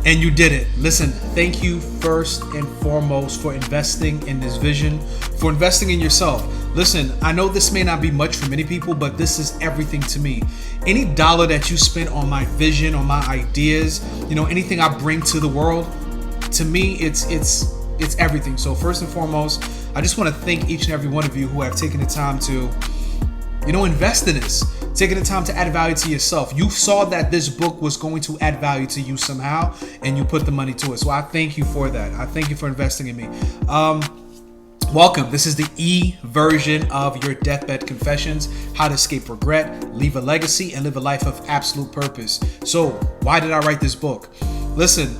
And you did it. Listen, thank you first and foremost for investing in this vision, for investing in yourself. Listen, I know this may not be much for many people, but this is everything to me. Any dollar that you spend on my vision, on my ideas, anything I bring to the world, to me, it's everything. So first and foremost, I just want to thank each and every one of you who have taken the time to invest in this, taking the time to add value to yourself. You saw that this book was going to add value to you somehow, and you put the money to it. So I thank you for that. I thank you for investing in me. Welcome. This is the E version of your Deathbed Confessions, how to escape regret, leave a legacy, and live a life of absolute purpose. So why did I write this book? Listen,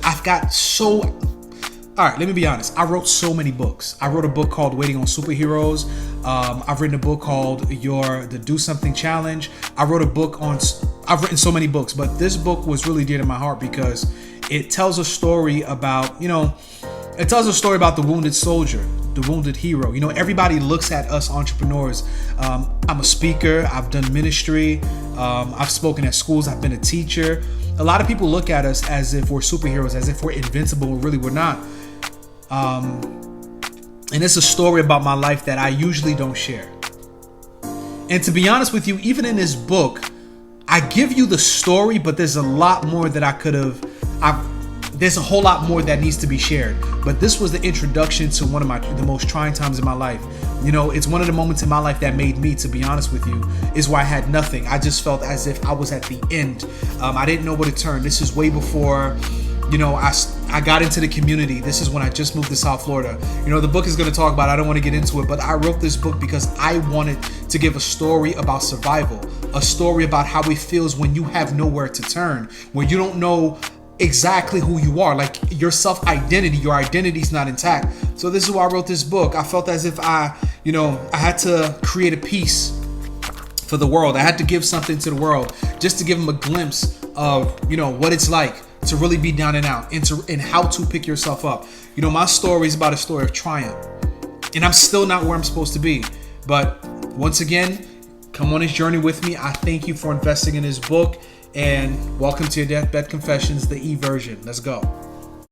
all right, let me be honest. I wrote so many books. I wrote a book called Waiting on Superheroes. I've written a book called the Do Something Challenge. I've written so many books, but this book was really dear to my heart because it tells a story about, the wounded soldier, the wounded hero. Everybody looks at us entrepreneurs. I'm a speaker. I've done ministry. I've spoken at schools. I've been a teacher. A lot of people look at us as if we're superheroes, as if we're invincible, when really we're not. And it's a story about my life that I usually don't share. And to be honest with you, even in this book, I give you the story, but there's a lot more that there's a whole lot more that needs to be shared. But this was the introduction to one of the most trying times in my life. It's one of the moments in my life that made me, to be honest with you, is where I had nothing. I just felt as if I was at the end. I didn't know where to turn. This is way before, I got into the community. This is when I just moved to South Florida. The book is going to talk about, I don't want to get into it, but I wrote this book because I wanted to give a story about survival, a story about how it feels when you have nowhere to turn, when you don't know exactly who you are, like your self-identity, your identity's not intact. So this is why I wrote this book. I felt as if I had to create a piece for the world. I had to give something to the world just to give them a glimpse of, what it's like to really be down and out and how to pick yourself up. My story is about a story of triumph, and I'm still not where I'm supposed to be. But once again, come on this journey with me. I thank you for investing in this book. And welcome to your Deathbed Confessions, the E version. Let's go.